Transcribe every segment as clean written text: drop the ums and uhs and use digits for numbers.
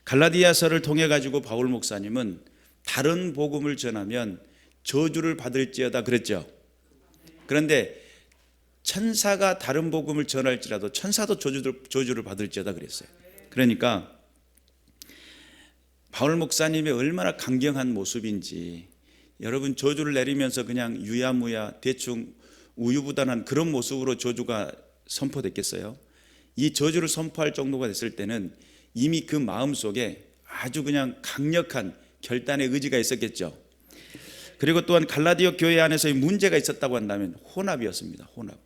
갈라디아서를 통해 가지고 바울 목사님은 다른 복음을 전하면 저주를 받을지어다 그랬죠. 그런데 천사가 다른 복음을 전할지라도 천사도 저주를 받을지어다 그랬어요. 그러니까 바울 목사님이 얼마나 강경한 모습인지, 여러분 저주를 내리면서 그냥 유야무야 대충 우유부단한 그런 모습으로 저주가 선포됐겠어요? 이 저주를 선포할 정도가 됐을 때는 이미 그 마음속에 아주 그냥 강력한 결단의 의지가 있었겠죠. 그리고 또한 갈라디아 교회 안에서의 문제가 있었다고 한다면 혼합이었습니다. 혼합.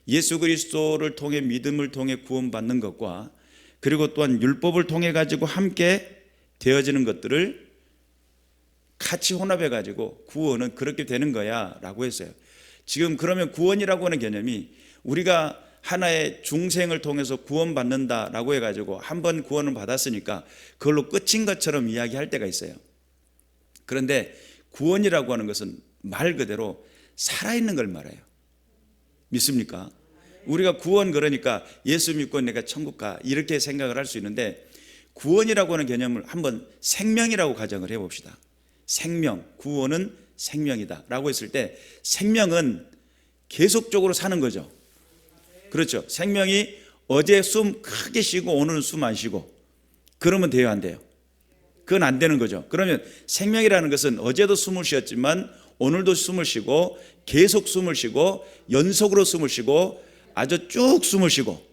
예수 그리스도를 통해 믿음을 통해 구원받는 것과 그리고 또한 율법을 통해 가지고 함께 되어지는 것들을 같이 혼합해 가지고 구원은 그렇게 되는 거야 라고 했어요. 지금 그러면 구원이라고 하는 개념이 우리가 하나의 중생을 통해서 구원받는다라고 해가지고 한 번 구원을 받았으니까 그걸로 끝인 것처럼 이야기할 때가 있어요. 그런데 구원이라고 하는 것은 말 그대로 살아있는 걸 말해요. 믿습니까? 우리가 구원 그러니까 예수 믿고 내가 천국 가 이렇게 생각을 할 수 있는데, 구원이라고 하는 개념을 한번 생명이라고 가정을 해봅시다. 생명, 구원은 생명이다 라고 했을 때 생명은 계속적으로 사는 거죠. 그렇죠. 생명이 어제 숨 크게 쉬고 오늘은 숨 안 쉬고 그러면 돼요, 안 돼요? 그건 안 되는 거죠. 그러면 생명이라는 것은 어제도 숨을 쉬었지만 오늘도 숨을 쉬고 계속 숨을 쉬고 연속으로 숨을 쉬고 아주 쭉 숨을 쉬고,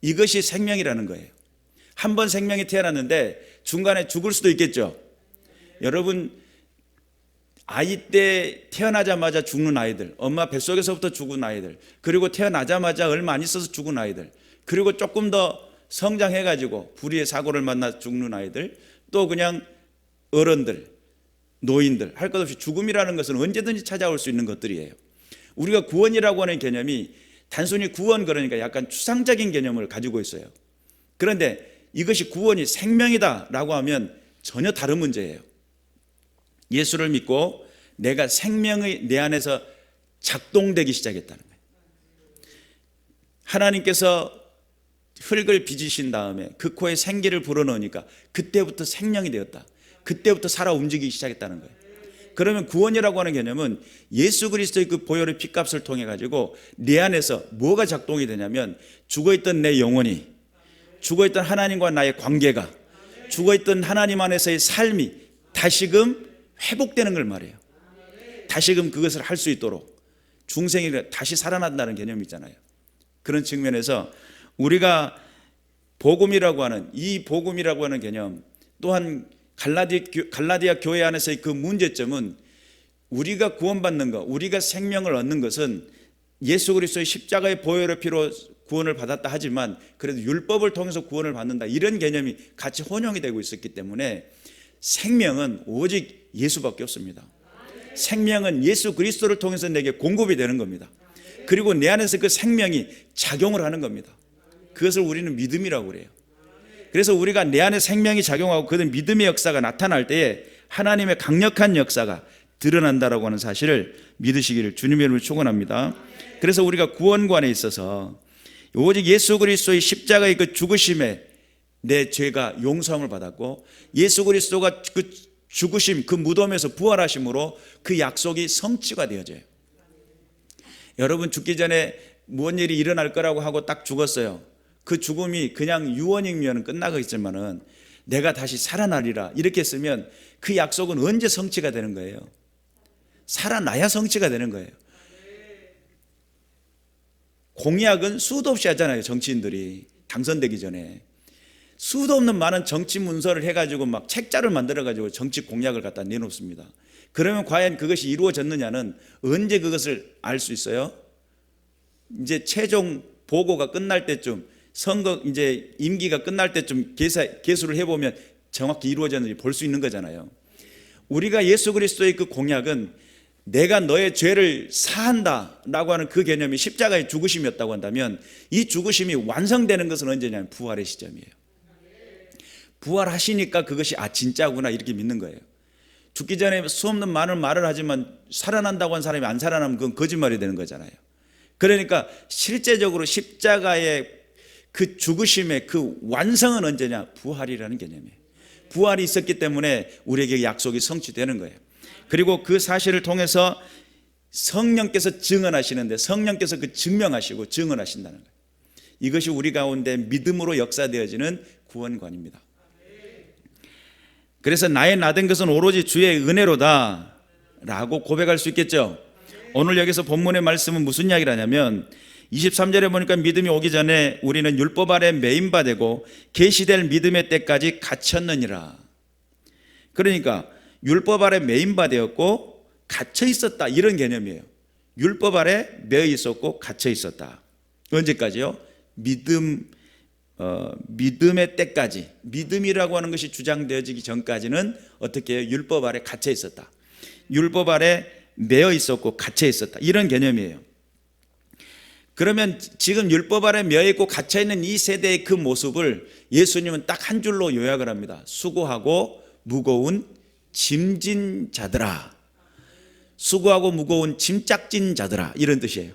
이것이 생명이라는 거예요. 한 번 생명이 태어났는데 중간에 죽을 수도 있겠죠. 여러분 아이 때 태어나자마자 죽는 아이들, 엄마 뱃속에서부터 죽은 아이들, 그리고 태어나자마자 얼마 안 있어서 죽은 아이들, 그리고 조금 더 성장해가지고 불의의 사고를 만나 죽는 아이들, 또 그냥 어른들, 노인들, 할 것 없이 죽음이라는 것은 언제든지 찾아올 수 있는 것들이에요. 우리가 구원이라고 하는 개념이 단순히 구원 그러니까 약간 추상적인 개념을 가지고 있어요. 그런데 이것이 구원이 생명이다 라고 하면 전혀 다른 문제예요. 예수를 믿고 내가 생명이 내 안에서 작동되기 시작했다는 거예요. 하나님께서 흙을 빚으신 다음에 그 코에 생기를 불어넣으니까 그때부터 생명이 되었다. 그때부터 살아 움직이기 시작했다는 거예요. 그러면 구원이라고 하는 개념은 예수 그리스도의 그 보혈의 피값을 통해 가지고 내 안에서 뭐가 작동이 되냐면, 죽어있던 내 영혼이, 죽어있던 하나님과 나의 관계가, 죽어있던 하나님 안에서의 삶이 다시금 회복되는 걸 말해요. 다시금 그것을 할 수 있도록 중생이 다시 살아난다는 개념이 있잖아요. 그런 측면에서 우리가 복음이라고 하는 이 복음이라고 하는 개념, 또한 갈라디아 교회 안에서의 그 문제점은 우리가 구원받는 것, 우리가 생명을 얻는 것은 예수 그리스도의 십자가의 보혈의 피로 구원을 받았다 하지만 그래도 율법을 통해서 구원을 받는다, 이런 개념이 같이 혼용이 되고 있었기 때문에 생명은 오직 예수밖에 없습니다. 생명은 예수 그리스도를 통해서 내게 공급이 되는 겁니다. 그리고 내 안에서 그 생명이 작용을 하는 겁니다. 그것을 우리는 믿음이라고 그래요. 그래서 우리가 내 안에 생명이 작용하고 그런 믿음의 역사가 나타날 때에 하나님의 강력한 역사가 드러난다라고 하는 사실을 믿으시기를 주님의 이름으로 축원합니다. 그래서 우리가 구원관에 있어서 오직 예수 그리스도의 십자가의 그 죽으심에 내 죄가 용서함을 받았고, 예수 그리스도가 그 죽으심, 그 무덤에서 부활하심으로 그 약속이 성취가 되어져요. 여러분 죽기 전에 무슨 일이 일어날 거라고 하고 딱 죽었어요. 그 죽음이 그냥 유언이면 끝나겠지만은 내가 다시 살아나리라 이렇게 했으면 그 약속은 언제 성취가 되는 거예요? 살아나야 성취가 되는 거예요. 공약은 수도 없이 하잖아요. 정치인들이 당선되기 전에 수도 없는 많은 정치 문서를 해가지고 막 책자를 만들어가지고 정치 공약을 갖다 내놓습니다. 그러면 과연 그것이 이루어졌느냐는 언제 그것을 알 수 있어요? 이제 최종 보고가 끝날 때쯤, 선거 이제 임기가 끝날 때쯤 계수를 해보면 정확히 이루어졌는지 볼 수 있는 거잖아요. 우리가 예수 그리스도의 그 공약은 내가 너의 죄를 사한다 라고 하는 그 개념이 십자가의 죽으심이었다고 한다면, 이 죽으심이 완성되는 것은 언제냐면 부활의 시점이에요. 부활하시니까 그것이 진짜구나 이렇게 믿는 거예요. 죽기 전에 수없는 많은 말을 하지만 살아난다고 한 사람이 안 살아나면 그건 거짓말이 되는 거잖아요. 그러니까 실제적으로 십자가의 그 죽으심의 그 완성은 언제냐? 부활이라는 개념이에요. 부활이 있었기 때문에 우리에게 약속이 성취되는 거예요. 그리고 그 사실을 통해서 성령께서 증언하시는데 성령께서 그 증명하시고 증언하신다는 거예요. 이것이 우리 가운데 믿음으로 역사되어지는 구원관입니다. 그래서 나의 나된 것은 오로지 주의 은혜로다 라고 고백할 수 있겠죠. 오늘 여기서 본문의 말씀은 무슨 이야기를 하냐면 23절에 보니까 믿음이 오기 전에 우리는 율법 아래 매인바 되고 계시될 믿음의 때까지 갇혔느니라. 그러니까 율법 아래 매인바 되었고 갇혀 있었다, 이런 개념이에요. 율법 아래 매여 있었고 갇혀 있었다. 언제까지요? 믿음의 때까지. 믿음이라고 하는 것이 주장되어지기 전까지는 어떻게 해요? 율법 아래 갇혀 있었다. 율법 아래 매여 있었고 갇혀 있었다, 이런 개념이에요. 그러면 지금 율법 아래 매여 있고 갇혀 있는 이 세대의 그 모습을 예수님은 딱 한 줄로 요약을 합니다. 수고하고 무거운 짐진 자들아. 수고하고 무거운 짐짝진 자들아, 이런 뜻이에요.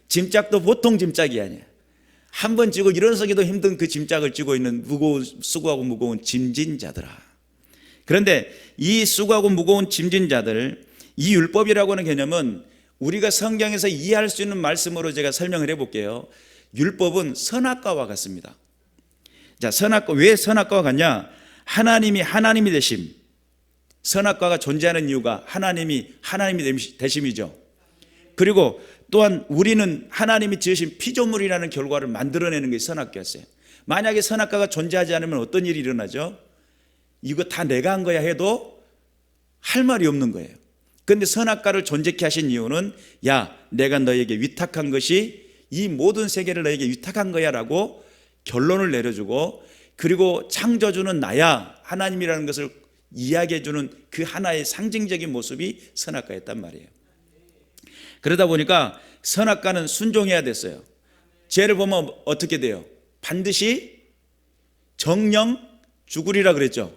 짐짝도 보통 짐짝이 아니에요. 한 번 지고 일어서기도 힘든 그 짐짝을 지고 있는 수고하고 무거운 짐진 자들아. 그런데 이 수고하고 무거운 짐진 자들, 이 율법이라고 하는 개념은 우리가 성경에서 이해할 수 있는 말씀으로 제가 설명을 해볼게요. 율법은 선악과와 같습니다. 자, 선악과, 왜 선악과와 같냐? 하나님이 되심. 선악과가 존재하는 이유가 하나님이 되심이죠. 그리고 또한 우리는 하나님이 지으신 피조물이라는 결과를 만들어내는 게 선악과였어요. 만약에 선악과가 존재하지 않으면 어떤 일이 일어나죠? 이거 다 내가 한 거야 해도 할 말이 없는 거예요. 그런데 선악과를 존재케 하신 이유는, 야, 내가 너에게 위탁한 것이 이 모든 세계를 너에게 위탁한 거야 라고 결론을 내려주고, 그리고 창조주는 나야, 하나님이라는 것을 이야기해주는 그 하나의 상징적인 모습이 선악과였단 말이에요. 그러다 보니까 선악과는 순종해야 됐어요. 죄를 보면 어떻게 돼요? 반드시 정령 죽으리라 그랬죠.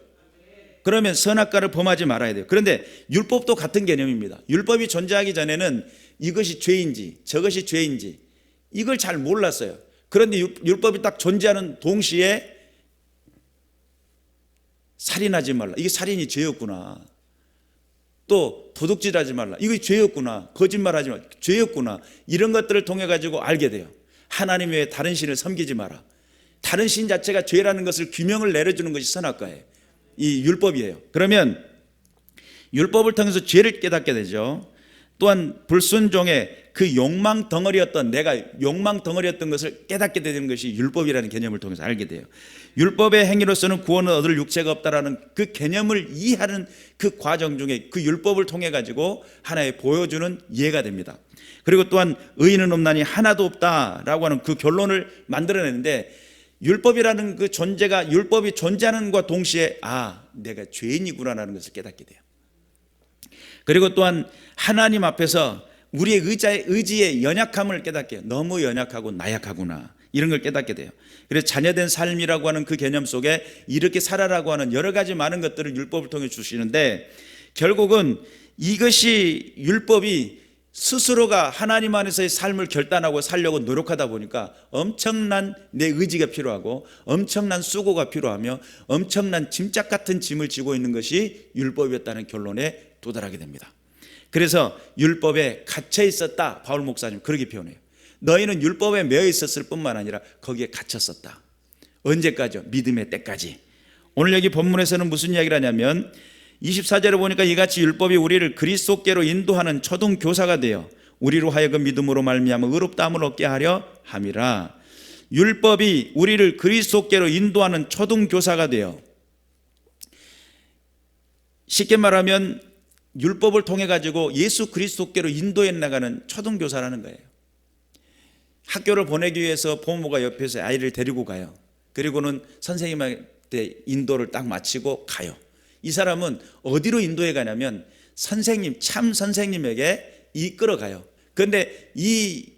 그러면 선악과를 범하지 말아야 돼요. 그런데 율법도 같은 개념입니다. 율법이 존재하기 전에는 이것이 죄인지 저것이 죄인지 이걸 잘 몰랐어요. 그런데 율법이 딱 존재하는 동시에 살인하지 말라, 이게 살인이 죄였구나. 또 도둑질하지 말라, 이거 죄였구나. 거짓말하지 말라, 죄였구나. 이런 것들을 통해 가지고 알게 돼요. 하나님 외에 다른 신을 섬기지 마라. 다른 신 자체가 죄라는 것을 규명을 내려주는 것이 선악과예요. 이 율법이에요. 그러면 율법을 통해서 죄를 깨닫게 되죠. 또한 불순종의 그 욕망 덩어리였던, 내가 욕망 덩어리였던 것을 깨닫게 되는 것이 율법이라는 개념을 통해서 알게 돼요. 율법의 행위로서는 구원을 얻을 육체가 없다라는 그 개념을 이해하는 그 과정 중에 그 율법을 통해 가지고 하나의 보여주는 이해가 됩니다. 그리고 또한 의인은 없나니 하나도 없다라고 하는 그 결론을 만들어내는데, 율법이라는 그 존재가, 율법이 존재하는 것과 동시에 내가 죄인이구나라는 것을 깨닫게 돼요. 그리고 또한 하나님 앞에서 우리의 의지의 연약함을 깨닫게 해요. 너무 연약하고 나약하구나, 이런 걸 깨닫게 돼요. 그래서 자녀된 삶이라고 하는 그 개념 속에 이렇게 살아라고 하는 여러 가지 많은 것들을 율법을 통해 주시는데, 결국은 이것이 율법이 스스로가 하나님 안에서의 삶을 결단하고 살려고 노력하다 보니까 엄청난 내 의지가 필요하고 엄청난 수고가 필요하며 엄청난 짐짝 같은 짐을 지고 있는 것이 율법이었다는 결론에 도달하게 됩니다. 그래서 율법에 갇혀 있었다, 바울 목사님 그렇게 표현해요. 너희는 율법에 매여 있었을 뿐만 아니라 거기에 갇혔었다. 언제까지요? 믿음의 때까지. 오늘 여기 본문에서는 무슨 이야기를 하냐면 24절에 보니까 이같이 율법이 우리를 그리스도께로 인도하는 초등 교사가 되어 우리로 하여금 믿음으로 말미암아 의롭다함을 얻게 하려 함이라. 율법이 우리를 그리스도께로 인도하는 초등 교사가 되어, 쉽게 말하면 율법을 통해 가지고 예수 그리스도께로 인도해 나가는 초등 교사라는 거예요. 학교를 보내기 위해서 부모가 옆에서 아이를 데리고 가요. 그리고는 선생님한테 인도를 딱 마치고 가요. 이 사람은 어디로 인도해 가냐면 선생님, 참 선생님에게 이끌어 가요. 그런데 이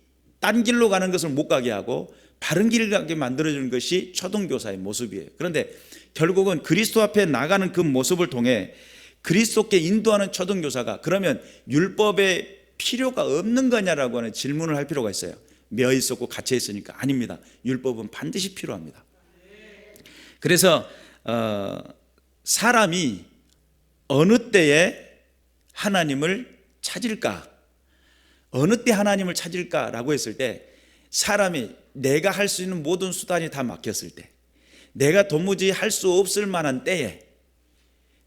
딴 길로 가는 것을 못 가게 하고 바른 길을 가게 만들어주는 것이 초등교사의 모습이에요. 그런데 결국은 그리스도 앞에 나가는 그 모습을 통해 그리스도께 인도하는 초등교사가, 그러면 율법의 필요가 없는 거냐라고 하는 질문을 할 필요가 있어요. 매어 있었고 갇혀 있으니까. 아닙니다. 율법은 반드시 필요합니다. 그래서 사람이 어느 때에 하나님을 찾을까, 어느 때 하나님을 찾을까라고 했을 때, 사람이 내가 할 수 있는 모든 수단이 다 막혔을 때, 내가 도무지 할 수 없을 만한 때에,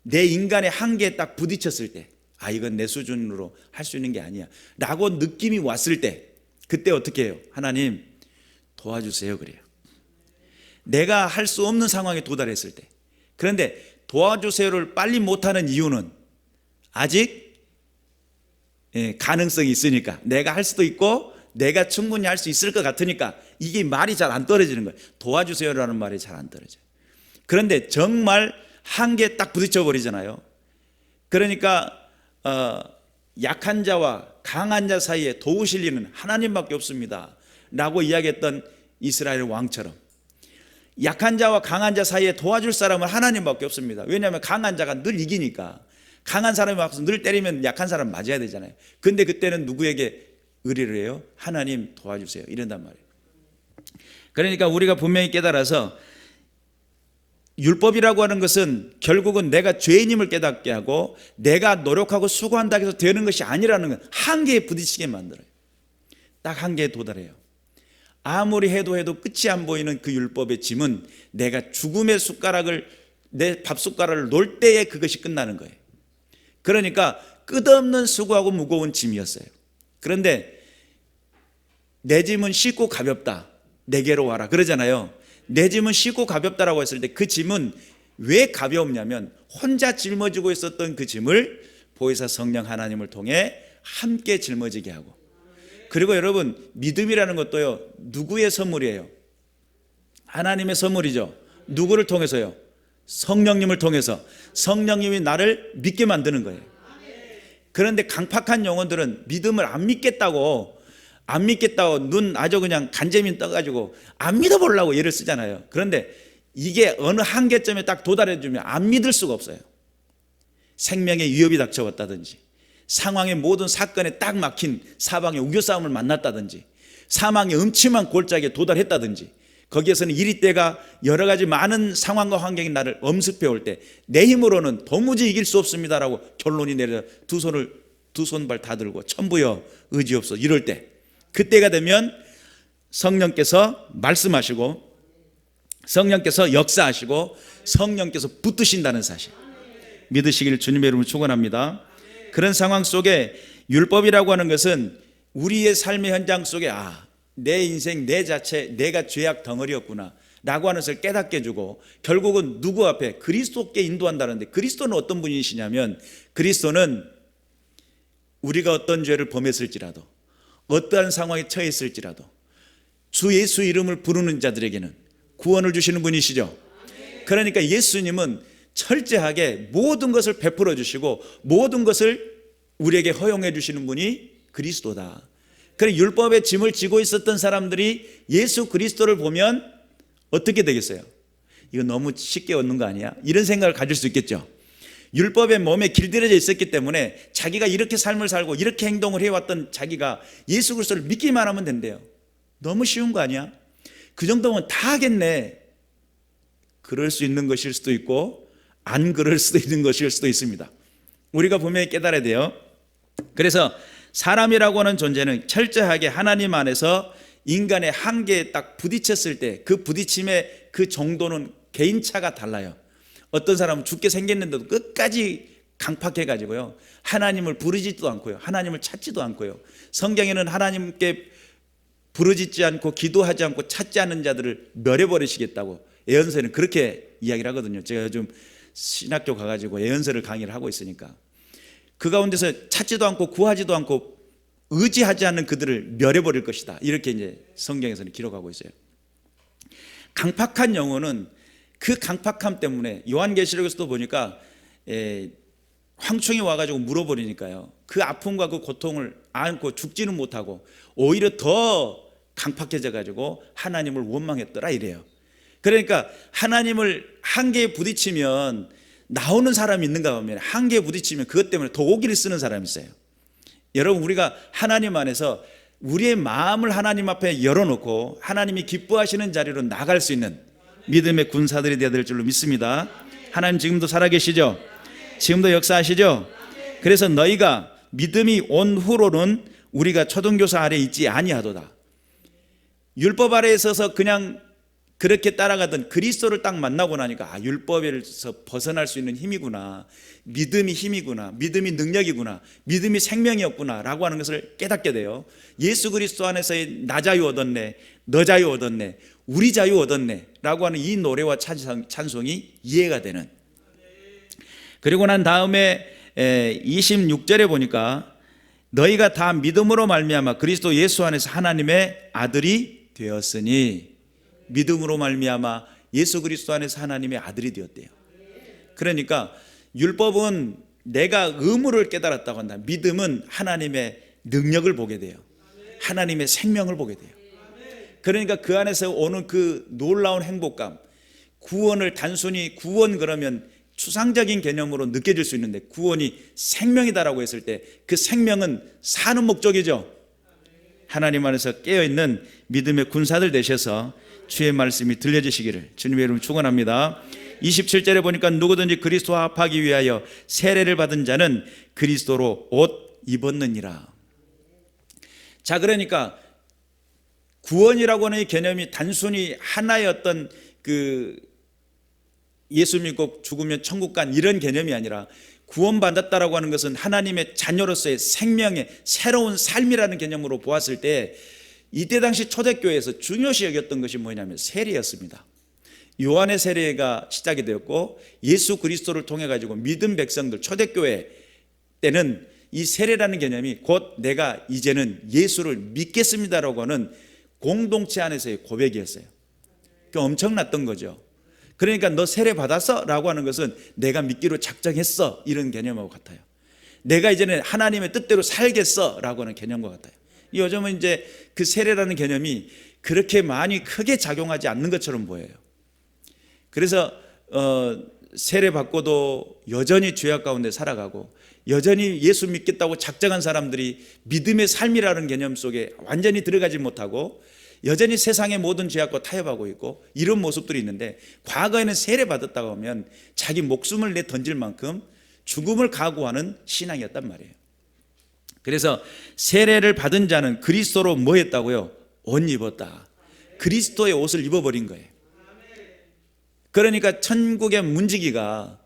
내 인간의 한계에 딱 부딪혔을 때, 아, 이건 내 수준으로 할 수 있는 게 아니야 라고 느낌이 왔을 때, 그때 어떻게 해요? 하나님 도와주세요 그래요. 내가 할 수 없는 상황에 도달했을 때. 그런데 도와주세요를 빨리 못하는 이유는 아직 가능성이 있으니까, 내가 할 수도 있고 내가 충분히 할 수 있을 것 같으니까 이게 말이 잘 안 떨어지는 거예요. 도와주세요라는 말이 잘 안 떨어져요. 그런데 정말 한계에 딱 부딪혀 버리잖아요. 그러니까 약한 자와 강한 자 사이에 도우실 이는 하나님밖에 없습니다 라고 이야기했던 이스라엘 왕처럼, 약한 자와 강한 자 사이에 도와줄 사람은 하나님밖에 없습니다. 왜냐하면 강한 자가 늘 이기니까. 강한 사람이 와서 늘 때리면 약한 사람 맞아야 되잖아요. 근데 그때는 누구에게 의뢰를 해요? 하나님 도와주세요 이런단 말이에요. 그러니까 우리가 분명히 깨달아서, 율법이라고 하는 것은 결국은 내가 죄인임을 깨닫게 하고 내가 노력하고 수고한다고 해서 되는 것이 아니라는 건, 한계에 부딪히게 만들어요. 딱 한계에 도달해요. 아무리 해도 끝이 안 보이는 그 율법의 짐은 내가 죽음의 숟가락을, 내 밥 숟가락을 놓을 때에 그것이 끝나는 거예요. 그러니까 끝없는 수고하고 무거운 짐이었어요. 그런데 내 짐은 쉽고 가볍다, 내게로 와라 그러잖아요. 내 짐은 쉽고 가볍다라고 했을 때 그 짐은 왜 가벼웠냐면, 혼자 짊어지고 있었던 그 짐을 보혜사 성령 하나님을 통해 함께 짊어지게 하고, 그리고 여러분, 믿음이라는 것도요, 누구의 선물이에요? 하나님의 선물이죠. 누구를 통해서요? 성령님을 통해서. 성령님이 나를 믿게 만드는 거예요. 그런데 강팍한 영혼들은 믿음을 안 믿겠다고 눈 아주 그냥 간재민 떠가지고 안 믿어보려고 예를 쓰잖아요. 그런데 이게 어느 한계점에 딱 도달해주면 안 믿을 수가 없어요. 생명의 위협이 닥쳐왔다든지, 상황의 모든 사건에 딱 막힌 사방의 우겨싸움을 만났다든지, 사망의 음침한 골짜기에 도달했다든지, 거기에서는 이리때가 여러 가지 많은 상황과 환경이 나를 엄습해 올 때 내 힘으로는 도무지 이길 수 없습니다라고 결론이 내려 두 손발 다 들고 천부여 의지없어 이럴 때, 그때가 되면 성령께서 말씀하시고, 성령께서 역사하시고, 성령께서 붙드신다는 사실 믿으시기를 주님의 이름으로 축원합니다. 그런 상황 속에 율법이라고 하는 것은 우리의 삶의 현장 속에, 내 인생 내 자체 내가 죄악 덩어리였구나 라고 하는 것을 깨닫게 해주고, 결국은 누구 앞에? 그리스도께 인도한다는데, 그리스도는 어떤 분이시냐면, 그리스도는 우리가 어떤 죄를 범했을지라도, 어떠한 상황에 처했을지라도 주 예수 이름을 부르는 자들에게는 구원을 주시는 분이시죠. 그러니까 예수님은 철저하게 모든 것을 베풀어 주시고 모든 것을 우리에게 허용해 주시는 분이 그리스도다. 그래, 율법의 짐을 지고 있었던 사람들이 예수 그리스도를 보면 어떻게 되겠어요? 이거 너무 쉽게 얻는 거 아니야? 이런 생각을 가질 수 있겠죠. 율법의 몸에 길들여져 있었기 때문에 자기가 이렇게 삶을 살고 이렇게 행동을 해왔던 자기가 예수 그리스도를 믿기만 하면 된대요. 너무 쉬운 거 아니야? 그 정도면 다 하겠네. 그럴 수 있는 것일 수도 있고 안 그럴 수도 있는 것일 수도 있습니다. 우리가 분명히 깨달아야 돼요. 그래서 사람이라고 하는 존재는 철저하게 하나님 안에서 인간의 한계에 딱 부딪혔을 때 그 부딪힘의 그 정도는 개인차가 달라요. 어떤 사람은 죽게 생겼는데도 끝까지 강팍해가지고요, 하나님을 부르지도 않고요, 하나님을 찾지도 않고요. 성경에는 하나님께 부르짖지 않고 기도하지 않고 찾지 않는 자들을 멸해버리시겠다고 예언서에는 그렇게 이야기를 하거든요. 제가 요즘 신학교 가가지고 예언서를 강의를 하고 있으니까, 그 가운데서 찾지도 않고 구하지도 않고 의지하지 않는 그들을 멸해버릴 것이다, 이렇게 이제 성경에서는 기록하고 있어요. 강팍한 영혼은 그 강팍함 때문에 요한계시록에서도 보니까 황충이 와가지고 물어버리니까요, 그 아픔과 그 고통을 안고 죽지는 못하고 오히려 더 강팍해져가지고 하나님을 원망했더라 이래요. 그러니까 하나님을 한계에 부딪히면 나오는 사람이 있는가 하면, 한계에 부딪히면 그것 때문에 더 오기를 쓰는 사람이 있어요. 여러분, 우리가 하나님 안에서 우리의 마음을 하나님 앞에 열어놓고 하나님이 기뻐하시는 자리로 나갈 수 있는 믿음의 군사들이 되어야 될 줄로 믿습니다. 하나님 지금도 살아계시죠? 지금도 역사하시죠? 그래서 너희가 믿음이 온 후로는 우리가 초등교사 아래 있지 아니하도다. 율법 아래에 있어서 그냥 그렇게 따라가던 그리스도를 딱 만나고 나니까 율법에서 벗어날 수 있는 힘이구나, 믿음이 힘이구나, 믿음이 능력이구나, 믿음이 생명이었구나 라고 하는 것을 깨닫게 돼요. 예수 그리스도 안에서의 나 자유 얻었네, 너 자유 얻었네, 우리 자유 얻었네 라고 하는 이 노래와 찬송이 이해가 되는. 그리고 난 다음에 26절에 보니까 너희가 다 믿음으로 말미암아 그리스도 예수 안에서 하나님의 아들이 되었으니, 믿음으로 말미암아 예수 그리스도 안에서 하나님의 아들이 되었대요. 그러니까 율법은 내가 의무를 깨달았다고 한다. 믿음은 하나님의 능력을 보게 돼요. 하나님의 생명을 보게 돼요. 그러니까 그 안에서 오는 그 놀라운 행복감, 구원을 단순히 구원 그러면 추상적인 개념으로 느껴질 수 있는데, 구원이 생명이다라고 했을 때 그 생명은 사는 목적이죠. 하나님 안에서 깨어있는 믿음의 군사들 되셔서 주의 말씀이 들려지시기를 주님의 이름으로 축원합니다. 27절에 보니까 누구든지 그리스도와 합하기 위하여 세례를 받은 자는 그리스도로 옷 입었느니라. 자, 그러니까 구원이라고 하는 이 개념이 단순히 하나의 어떤 그 예수 믿고 죽으면 천국 간 이런 개념이 아니라, 구원받았다라고 하는 것은 하나님의 자녀로서의 생명의 새로운 삶이라는 개념으로 보았을 때, 이때 당시 초대교회에서 중요시 여겼던 것이 뭐냐면 세례였습니다. 요한의 세례가 시작이 되었고, 예수 그리스도를 통해 가지고 믿은 백성들, 초대교회 때는 이 세례라는 개념이 곧 내가 이제는 예수를 믿겠습니다라고 하는 공동체 안에서의 고백이었어요. 그러니까 엄청났던 거죠. 그러니까 너 세례 받았어? 라고 하는 것은 내가 믿기로 작정했어, 이런 개념하고 같아요. 내가 이제는 하나님의 뜻대로 살겠어 라고 하는 개념과 같아요. 요즘은 이제 그 세례라는 개념이 그렇게 많이 크게 작용하지 않는 것처럼 보여요. 그래서 세례 받고도 여전히 죄악 가운데 살아가고, 여전히 예수 믿겠다고 작정한 사람들이 믿음의 삶이라는 개념 속에 완전히 들어가지 못하고 여전히 세상의 모든 죄악과 타협하고 있고, 이런 모습들이 있는데, 과거에는 세례 받았다고 하면 자기 목숨을 내 던질 만큼 죽음을 각오하는 신앙이었단 말이에요. 그래서 세례를 받은 자는 그리스도로 뭐 했다고요? 옷 입었다. 그리스도의 옷을 입어버린 거예요. 그러니까 천국의 문지기가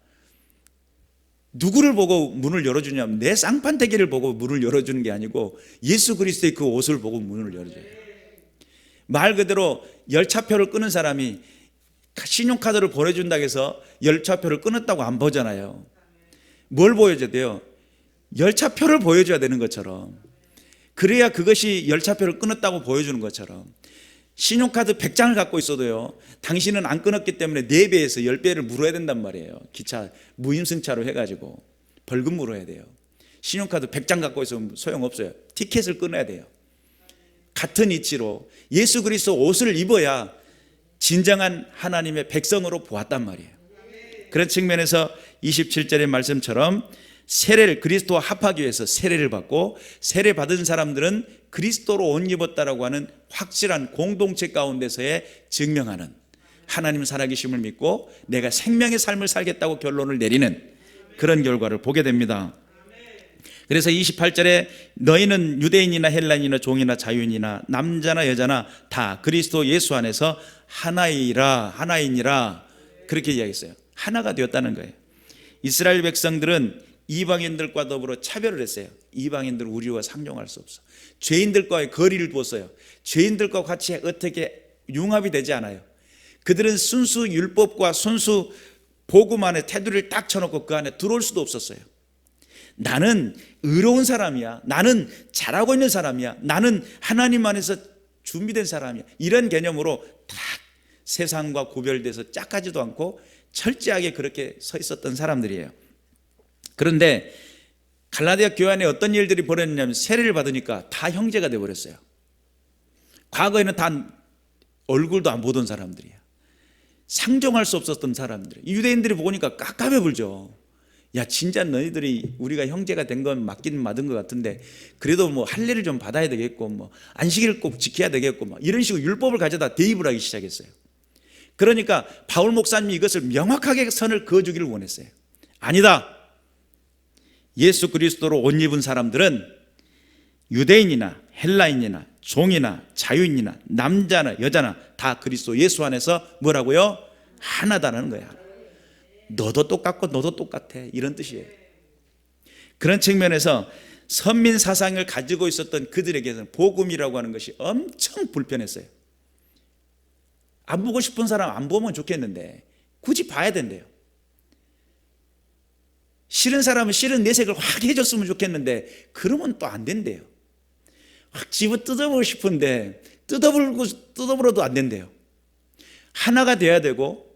누구를 보고 문을 열어주냐면 내 쌍판대기를 보고 문을 열어주는 게 아니고 예수 그리스도의 그 옷을 보고 문을 열어줘요. 말 그대로 열차표를 끊은 사람이 신용카드를 보내준다고 해서 열차표를 끊었다고 안 보잖아요. 뭘 보여줘야 돼요? 열차표를 보여줘야 되는 것처럼, 그래야 그것이 열차표를 끊었다고 보여주는 것처럼, 신용카드 100장을 갖고 있어도요, 당신은 안 끊었기 때문에 4배에서 10배를 물어야 된단 말이에요. 기차 무임승차로 해가지고 벌금 물어야 돼요. 신용카드 100장 갖고 있으면 소용없어요. 티켓을 끊어야 돼요. 같은 이치로 예수 그리스도 옷을 입어야 진정한 하나님의 백성으로 보았단 말이에요. 그런 측면에서 27절의 말씀처럼 세례를, 그리스도와 합하기 위해서 세례를 받고, 세례 받은 사람들은 그리스도로 옷 입었다라고 하는 확실한 공동체 가운데서의 증명하는, 하나님 살아계심을 믿고 내가 생명의 삶을 살겠다고 결론을 내리는 그런 결과를 보게 됩니다. 그래서 28절에 너희는 유대인이나 헬라인이나 종이나 자유인이나 남자나 여자나 다 그리스도 예수 안에서 하나이니라 그렇게 이야기했어요. 하나가 되었다는 거예요. 이스라엘 백성들은 이방인들과 더불어 차별을 했어요. 이방인들 우리와 상종할 수 없어. 죄인들과의 거리를 두었어요. 죄인들과 같이 어떻게 융합이 되지 않아요. 그들은 순수 율법과 순수 복음 안에 테두리를 딱 쳐놓고 그 안에 들어올 수도 없었어요. 나는 의로운 사람이야, 나는 잘하고 있는 사람이야, 나는 하나님 안에서 준비된 사람이야, 이런 개념으로 딱 세상과 구별돼서 짝하지도 않고 철저하게 그렇게 서 있었던 사람들이에요. 그런데 갈라디아 교회 안에 어떤 일들이 벌어졌냐면 세례를 받으니까 다 형제가 되어버렸어요. 과거에는 다 얼굴도 안 보던 사람들이야. 상종할 수 없었던 사람들. 유대인들이 보니까 깝깝해 불죠. 야 진짜 너희들이 우리가 형제가 된 건 맞긴 맞은 것 같은데 그래도 뭐 할례를 좀 받아야 되겠고 뭐 안식일을 꼭 지켜야 되겠고 뭐 이런 식으로 율법을 가져다 대입을 하기 시작했어요. 그러니까 바울 목사님이 이것을 명확하게 선을 그어주기를 원했어요. 아니다. 예수 그리스도로 옷 입은 사람들은 유대인이나 헬라인이나 종이나 자유인이나 남자나 여자나 다 그리스도 예수 안에서 뭐라고요? 하나다라는 거야. 너도 똑같고 너도 똑같아, 이런 뜻이에요. 그런 측면에서 선민 사상을 가지고 있었던 그들에게는 복음이라고 하는 것이 엄청 불편했어요. 안 보고 싶은 사람 안 보면 좋겠는데 굳이 봐야 된대요. 싫은 사람은 싫은 내색을 확 해줬으면 좋겠는데 그러면 또 안 된대요. 확 집어 뜯어보고 싶은데 뜯어버려도 안 된대요. 하나가 돼야 되고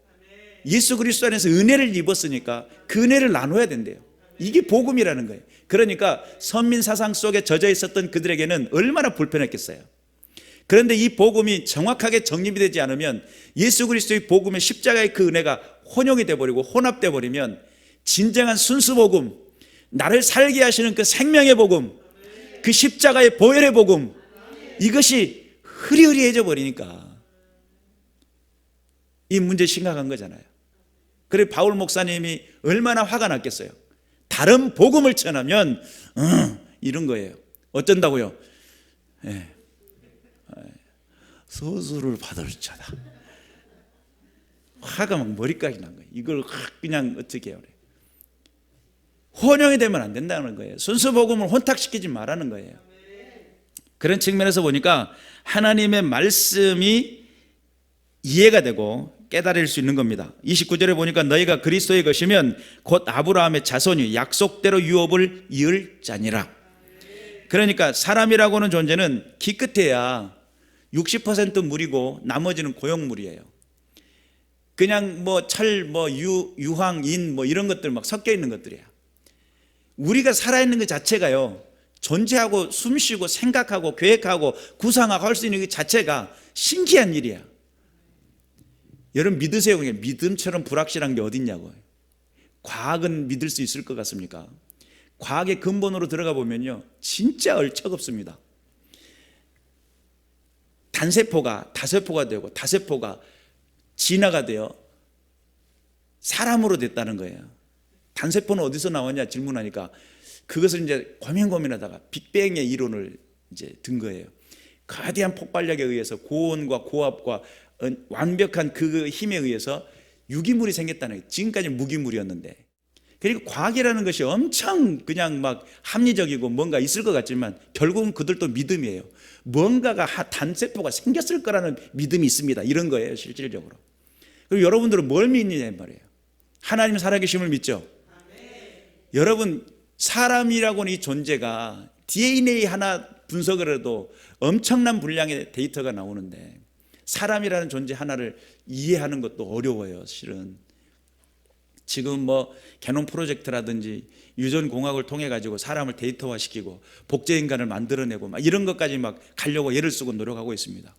예수 그리스도 안에서 은혜를 입었으니까 그 은혜를 나눠야 된대요. 이게 복음이라는 거예요. 그러니까 선민 사상 속에 젖어 있었던 그들에게는 얼마나 불편했겠어요. 그런데 이 복음이 정확하게 정립이 되지 않으면 예수 그리스도의 복음의 십자가의 그 은혜가 혼용이 돼버리고 혼합돼 버리면 진정한 순수 복음, 나를 살게 하시는 그 생명의 복음, 그 십자가의 보혈의 복음, 이것이 흐리흐리해져 버리니까 이 문제 심각한 거잖아요. 그래 바울 목사님이 얼마나 화가 났겠어요. 다른 복음을 전하면 이런 거예요. 어쩐다고요? 소수를 받을 자다. 화가 막 머리까지 난 거예요. 이걸 그냥 어떻게 해요? 혼용이 되면 안 된다는 거예요. 순수 복음을 혼탁시키지 말라는 거예요. 그런 측면에서 보니까 하나님의 말씀이 이해가 되고 깨달을 수 있는 겁니다. 29절에 보니까 너희가 그리스도의 것이면 곧 아브라함의 자손이 약속대로 유업을 이을 자니라. 그러니까 사람이라고 하는 존재는 기껏해야 60% 물이고 나머지는 고용물이에요. 그냥 뭐 철, 유황, 인 이런 것들 막 섞여 있는 것들이야. 우리가 살아있는 것 자체가요, 존재하고 숨쉬고 생각하고 계획하고 구상하고 할 수 있는 것 자체가 신기한 일이야. 여러분 믿으세요. 그냥 믿음처럼 불확실한 게 어딨냐고요. 과학은 믿을 수 있을 것 같습니까? 과학의 근본으로 들어가 보면요, 진짜 얼척없습니다. 단세포가 다세포가 되고 다세포가 진화가 되어 사람으로 됐다는 거예요. 단세포는 어디서 나왔냐 질문하니까 그것을 이제 고민하다가 빅뱅의 이론을 이제 든 거예요. 거대한 폭발력에 의해서 고온과 고압과 완벽한 그 힘에 의해서 유기물이 생겼다는 거예요. 지금까지 무기물이었는데. 그리고 과학이라는 것이 엄청 그냥 막 합리적이고 뭔가 있을 것 같지만 결국은 그들도 믿음이에요. 뭔가가 단세포가 생겼을 거라는 믿음이 있습니다. 이런 거예요, 실질적으로. 그리고 여러분들은 뭘 믿느냐 말이에요. 하나님 살아계심을 믿죠. 여러분 사람이라고 하는 이 존재가 DNA 하나 분석을 해도 엄청난 분량의 데이터가 나오는데 사람이라는 존재 하나를 이해하는 것도 어려워요. 실은 지금 개놈 프로젝트라든지 유전공학을 통해 가지고 사람을 데이터화시키고 복제인간을 만들어내고 막 이런 것까지 막 가려고 애를 쓰고 노력하고 있습니다.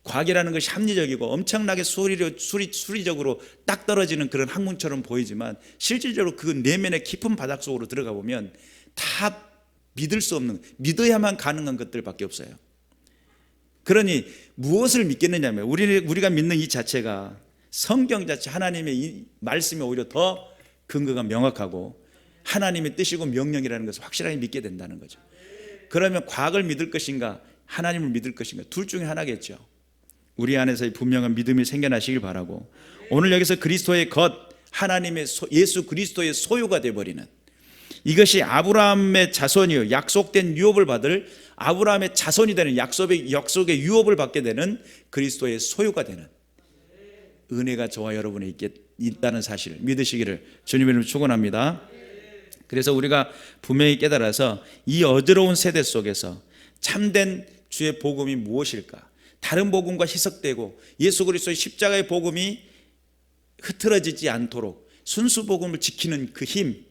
과학이라는 것이 합리적이고 엄청나게 수리적으로 딱 떨어지는 그런 학문처럼 보이지만 실질적으로 그 내면의 깊은 바닥 속으로 들어가 보면 다 믿을 수 없는, 믿어야만 가능한 것들밖에 없어요. 그러니 무엇을 믿겠느냐면 우리가 믿는 이 자체가 성경 자체 하나님의 이 말씀이 오히려 더 근거가 명확하고 하나님의 뜻이고 명령이라는 것을 확실하게 믿게 된다는 거죠. 그러면 과학을 믿을 것인가 하나님을 믿을 것인가 둘 중에 하나겠죠. 우리 안에서 분명한 믿음이 생겨나시길 바라고 오늘 여기서 그리스도의 것 하나님의 예수 그리스도의 소유가 되어버리는 이것이 아브라함의 자손이요 약속된 유업을 받을 아브라함의 자손이 되는 약속의 유업을 받게 되는 그리스도의 소유가 되는 은혜가 저와 여러분에 있다는 사실을 믿으시기를 주님의 이름으로 축원합니다. 그래서 우리가 분명히 깨달아서 이 어지러운 세대 속에서 참된 주의 복음이 무엇일까? 다른 복음과 희석되고 예수 그리스도의 십자가의 복음이 흐트러지지 않도록 순수 복음을 지키는 그 힘,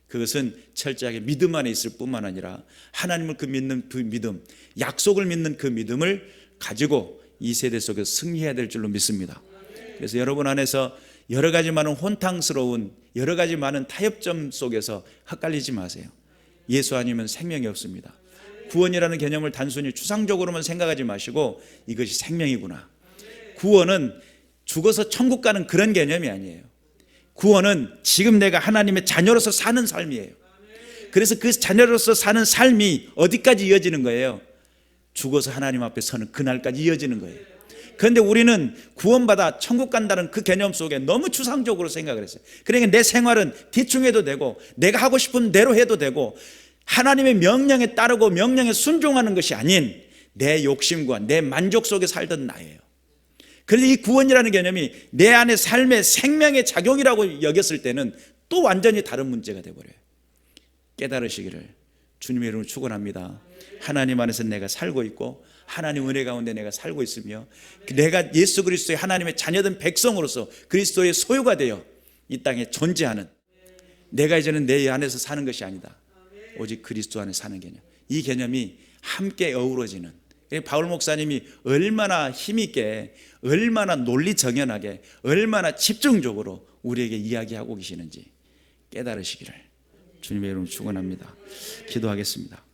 그것은 철저하게 믿음 안에 있을 뿐만 아니라 하나님을 믿는 그 믿음, 약속을 믿는 그 믿음을 가지고 이 세대 속에서 승리해야 될 줄로 믿습니다. 그래서 여러분 안에서 여러 가지 많은 혼탕스러운 여러 가지 많은 타협점 속에서 헷갈리지 마세요. 예수 아니면 생명이 없습니다. 구원이라는 개념을 단순히 추상적으로만 생각하지 마시고 이것이 생명이구나. 구원은 죽어서 천국 가는 그런 개념이 아니에요. 구원은 지금 내가 하나님의 자녀로서 사는 삶이에요. 그래서 그 자녀로서 사는 삶이 어디까지 이어지는 거예요? 죽어서 하나님 앞에 서는 그날까지 이어지는 거예요. 그런데 우리는 구원받아 천국 간다는 그 개념 속에 너무 추상적으로 생각을 했어요. 그러니까 내 생활은 대충 해도 되고 내가 하고 싶은 대로 해도 되고 하나님의 명령에 따르고 명령에 순종하는 것이 아닌 내 욕심과 내 만족 속에 살던 나예요. 그런데 이 구원이라는 개념이 내 안의 삶의 생명의 작용이라고 여겼을 때는 또 완전히 다른 문제가 되어버려요. 깨달으시기를 주님의 이름으로 축원합니다. 하나님 안에서 내가 살고 있고 하나님 은혜 가운데 내가 살고 있으며 내가 예수 그리스도의 하나님의 자녀된 백성으로서 그리스도의 소유가 되어 이 땅에 존재하는, 내가 이제는 내 안에서 사는 것이 아니다. 오직 그리스도 안에 사는 개념. 이 개념이 함께 어우러지는, 바울 목사님이 얼마나 힘있게, 얼마나 논리정연하게, 얼마나 집중적으로 우리에게 이야기하고 계시는지 깨달으시기를 주님의 이름으로 축원합니다. 기도하겠습니다.